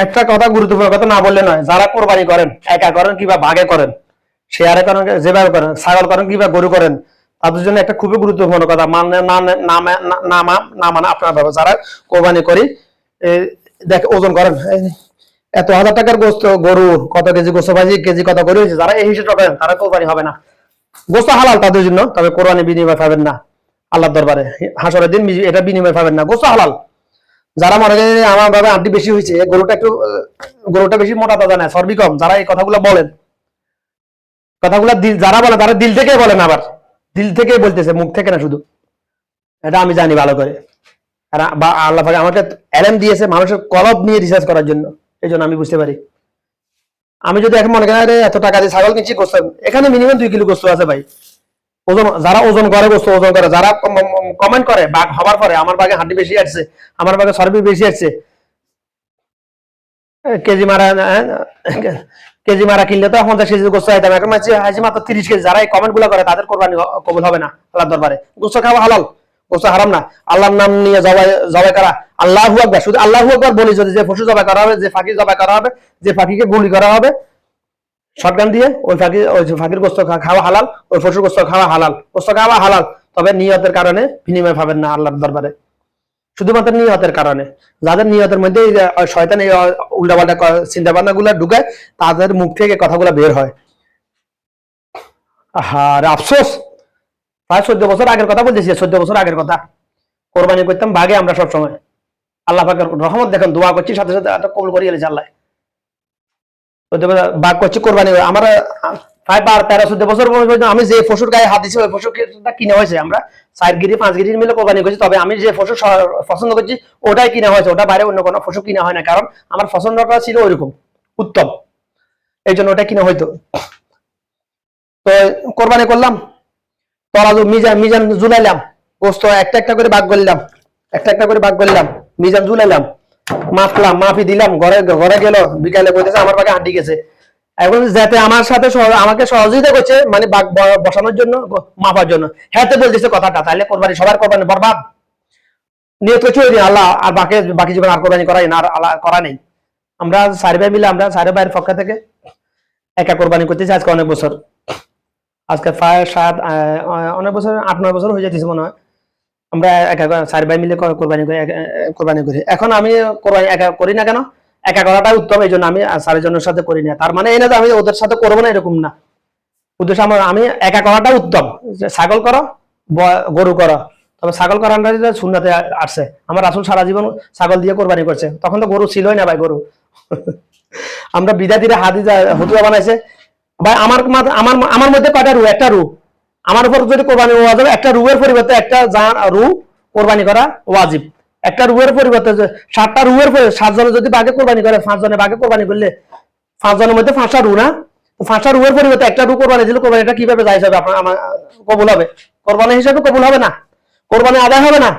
একটা কথা, গুরুত্বপূর্ণ কথা না বললে নয়, যারা কোরবানি করেন, একা করেন কিংবা ভাগে করেন, শেয়ারে করেন, যেভাবে করেন, ছাগল করেন কিংবা গরু করেন, তাদের জন্য একটা খুবই গুরুত্বপূর্ণ কথা, মানে না মানে আপনার ব্যাপার। যারা কোরবানি করি, দেখ ওজন করেন, এত হাজার টাকার গোস্ত গরু, কত কেজি গোস্ত ভাজি, কেজি কত গরু হয়েছে, যারা এই হিসেবে করেন তারা কোরবানি হবে না। গোস্ত হালাল তাদের জন্য, তবে কোরবানি বিনিময় পাবেন না আল্লাহর দরবারে। হাসরের দিন এটা বিনিময় পাবেন না, গোস্ত হালাল। যারা মনে করেন আমার বাবা আন্টি বেশি হয়েছে, গরুটা বেশি মোটা তাজা না, চর্বি কম, যারা এই কথাগুলো বলেন, কথাগুলো যারা বলে তারা দিল থেকে বলেন, আবার দিল থেকে বলতেছে, মুখ থেকে না শুধু। এটা আমি জানি ভালো করে। আর আল্লাহ পাক আমাকে এলএম দিয়েছে মানুষের কলব নিয়ে রিসার্চ করার জন্য, এই জন্য আমি বুঝতে পারি। আমি যদি এখন মনে করি এত টাকা দিয়ে ছাগল কিনছি, গোস্ত এখানে মিনিমাম 2 কিলো গোস্ত আছে ভাই। ওজন, যারা ওজন করে, গোস্ত ওজন করে, যারা কমেন্ট করে বাঘ হবার পরে, আমার বাঘে হাড্ডি বেশি আসছে, আমার বাঘে চর্বি বেশি আসছে, কেজি মারা কিনলে তো 50 কেজি গোস্ত আইতাম, এখন হাজি মাত্র 30 কেজি। যারা এই কমেন্ট গুলো করে তাদের কোরবানি কবুল হবে না আল্লাহর দরবারে। গোস্ত খাওয়া হালাল, গোস্ত হারাম না। আল্লাহর নাম নিয়ে জবাই করা, আল্লাহু আকবার, শুধু আল্লাহু আকবার বলি যদি যে পশু জবাই করা হবে, যে ফাঁকি জবাই করা হবে, যে ফাঁকিকে গুলি করা হবে শটগান দিয়ে, ওই ফাঁকির গোস্ত খাওয়া হালাল, ওই পশুর গোস্ত খাওয়া হালাল, গোস্ত খাওয়া হালাল, তবে নিয়তের কারণে বিনিময় পাবেন না আল্লাহর দরবারে, শুধুমাত্র নিয়তের কারণে। যাদের নিয়তের মধ্যে শয়তান এই উল্টাপাল্টা চিন্তা ভাবনা গুলা ঢুকায়, তাদের মুখ থেকে কথাগুলো বের হয়। আর আফসোস, প্রায় 14 বছর আগের কথা বলতেছি, 14 বছর আগের কথা। কোরবানি করতাম বাঘে আমরা সবসময়। আল্লাহ পাকের রহমত দেখেন, দোয়া করছি, সাথে সাথে কবুল করিয়ে এলেছে আল্লাহ। বাঘ করছি কোরবানি, আমার প্রায় 13-14 বছর আমি যে পশুর গায়ে হাত দিচ্ছি, ওই পশুটা কিনে হয়েছে, আমরা 4 গিরি 5 গিরি মিলে কোরবানি করছি। তবে আমি যে পশু পছন্দ করছি ওটাই কিনা হয়েছে, ওটা বাইরে অন্য কোনো পশু কিনা হয় না, কারণ আমার পছন্দটা ছিল ওইরকম উত্তম, এই জন্য ওটা কিনা হয়তো। তো কোরবানি করলাম, তরাজু মিজান ঝুলাইলাম, গোস্ত একটা একটা করে ভাগ করলাম, একটা একটা করে ভাগ করলাম, মিজান ঝুলাইলাম, মাপলাম, মাপি দিলাম, ঘরে গেল, বিকালে বলতেছে আমার বাগে হাঁটি গেছে। এখন যাতে আমার সাথে আমাকে সহযোগিতা করছে, মানে বাঘ বসানোর জন্য, মাপার জন্য, হ্যাঁ বলতেছে কথাটা, তাহলে কোরবানি সবার কোরবানি বরবাদ। নিয়ত করছি ওই দিন আল্লাহ আর বাকি জীবন আর কোরবানি করাই না, আর আল্লাহ করা নেই। আমরা 4 ভাই মিলে, আমরা 4 ভাইয়ের পক্ষ থেকে একা কোরবানি করতেছি আজকে অনেক বছর, আজকে প্রায় অনেক বছর, 8-9 বছর হয়ে যেতেছে মনে হয়। আমরা একা 4 ভাই মিলে কোরবানি করি। এখন আমি কোরবানি একা করি না কেন, একা করাটা উত্তম, এই জন্য আমি 4 জনের সাথে করি না। তার মানে এই না যে আমি ওদের সাথে করবো না, এরকম না। উদ্দেশ্য আমি একা করাটা উত্তম। ছাগল করো, গরু করো, তবে ছাগল করাটা সুন্নাতে আসছে। আমার রাসূল সারা জীবন ছাগল দিয়ে কোরবানি করছে, তখন তো গরু ছিলই না ভাই, গরু। আমরা বিদাতিরা হতুয়া বানাইছে ভাই। আমার মধ্যে কয়টা রু? একটা রু। আমার উপর যদি কোরবানি ওয়াজিব, একটা রুয়ের পরিবর্তে একটা রু কোরবানি করা ওয়াজিব। একটা রুয়ের পরিবর্তে 7টা রুয়ের 7 জনে যদি বাঘে কোরবানি করে, 5 জনে বাঘে কোরবানি করলে 5 জনের মধ্যে 5টা রু না, 5টা রুয়ের পরিবর্তে একটা রু কোরবানি দিলে কোরবানিটা কিভাবে জায়েজ হবে? আমার কবুল হবে? কোরবানি হিসেবে কবুল হবে না, কোরবানি আদায় হবে না,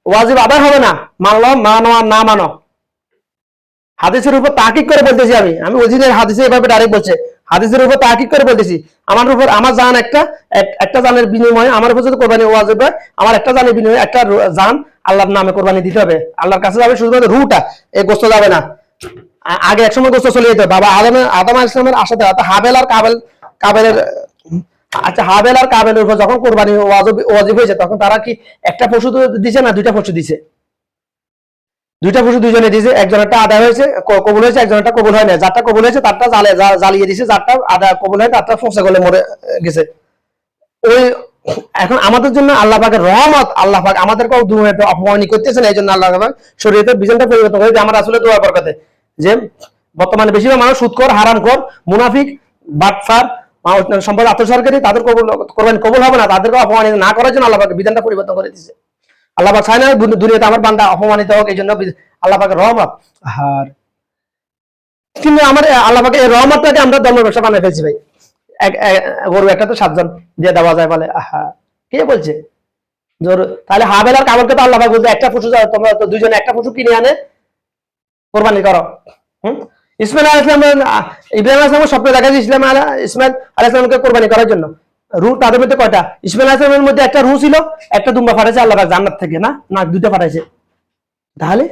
ওয়াজিব আদায় হবে না। মানলো মানো আর না মানো, হাদিসের উপর তাহকিক করে বলতেছি আমি ওজিনের হাদিসে এভাবে ডাইরেক্ট বলছে, হাদিসের উপর তাহকিক করে বলতেছি। আমার উপর আমার জান একটা জানের বিনিময়ে আমার উপর যদি কোরবানি ওয়াজিব হয়, আমার একটা জানের বিনিময়ে একটা জান আল্লাহর নামে কোরবানি দিতে হবে, আল্লাহর কাছে যাবে শুধুমাত্র রুটা, এই গোস্ত যাবে না। আগে একসময় গোস্ত চলে যেত, বাবা আদম আলাইহিস সালামের আশাতে, হাবেল আর কাবেলের, আচ্ছা হাবেল আর কাবেলের উপর যখন কোরবানি ওয়াজিব হয়েছে, তখন তারা কি একটা পশু দিছে না 2টা পশু দিছে? 2টা পশু 2 জনে দিয়েছে, একজনেরটা আদায় হয়েছে, কবুল হয়েছে, একজনেরটা কবুল হয় না। যারটা কবুল হয়েছে তারটা জ্বালিয়ে দিয়েছে, যারটা আদায় কবুল হয় তারটা ফসে গলে মরে গেছে। ওই এখন আমাদের জন্য আল্লাহ পাকের রহমত, আল্লাহ পাক আমাদেরকেও দুনিয়াতে অপমানিত করতেছেন, এই জন্য আল্লাহ পাক শরীয়তের বিধানটা পরিবর্তন করে, যে আমার রাসূলের দোয়া বরকতে, যে বর্তমানে বেশিরভাগ মানুষ সুদখোর, হারামখোর, মুনাফিক, বাটফার, সম্পদ আত্মসারকারী, তাদের কোরবানি কবুল হবে না, তাদেরকে অপমানিত না করার জন্য আল্লাহ পাক বিধানটা পরিবর্তন করে দিয়েছে। আল্লাহ পাক চায় না দুনিয়াতে আমার বান্দা অপমানিত হোক, এই জন্য আল্লাহ পাকের রহমত। আর কিন্তু আমার আল্লাহ পাকের এই রহমতটাকে আমরা ধর্ম ব্যবসা বানিয়ে ফেলছি ভাই। গরু একটা তো 7 জন দিয়ে দেওয়া যায় বলে, কে বলছে? তাহলে হাবেল আর কাবেলকে তো আল্লাহ পাক বলছে একটা পশু, তোমরা তো 2 জনে একটা পশু কিনে আনে কোরবানি করো। ইসমাইল আলাইহিস সালাম, ইব্রাহিম আলাইহিস সালামের স্বপ্নে দেখা যায় ইসমাইল আলাইহিস সালামকে কোরবানি করার জন্য। রু তাদের মধ্যে কয়টা? ইসমাইল আলাইহিস সালামের মধ্যে একটা রু ছিল, একটা দুম্বা পাঠাইছে আল্লাহ পাক জান্নাত থেকে, না 2টা পাঠাইছে। তাহলে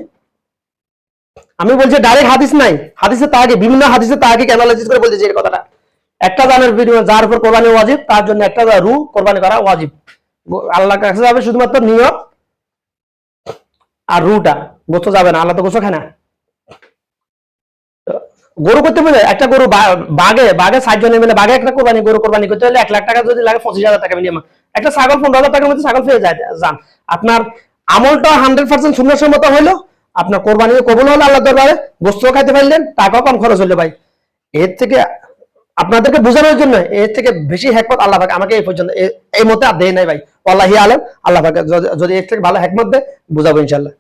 আমি বলছি ডাইরেক্ট হাদিস নাই, হাদিসে তাকে বিভিন্ন হাদিসে তাকে অ্যানালাইসিস করে বলছে যে এই কথাটা একটা জানের বিনিময়ে যার উপর কোরবানি ওয়াজিব তার জন্য একটা রু কোরবানি করা ওয়াজিব। আল্লাহর কাছে যাবে শুধুমাত্র নিয়ত আর রুটা, গোস্ত যাবে না, আল্লাহ তো গোস্ত খায় না। গরু করতে পারে একটা গরু বাঘে বাঘে 60 জনের মিলে বাঘে একটা কোরবানি গরু কোরবানি করতে হলে 1 লাখ টাকা যদি লাগে 25,000 টাকা মিনিমাম। একটা ছাগল 15,000 টাকার মধ্যে ছাগল পেয়ে যায় যান। আপনার আমলটা 100% সুন্নাহর মতো হইলো, আপনার কোরবানি কবুল হলো আল্লাহর দরবারে, গোস্ত খাইতে পারলেন, টাকাও কম খরচ হলো ভাই। এর থেকে আপনাদেরকে বোঝানোর জন্য এর থেকে বেশি হেকমত আল্লাহ পাক আমাকে এই পর্যন্ত এই মতে আর দেয় নাই ভাই। আল্লাহি আলম, আল্লাহ পাক যদি এর থেকে ভালো হেকমত দেয় বুঝাবো ইনশাআল্লাহ।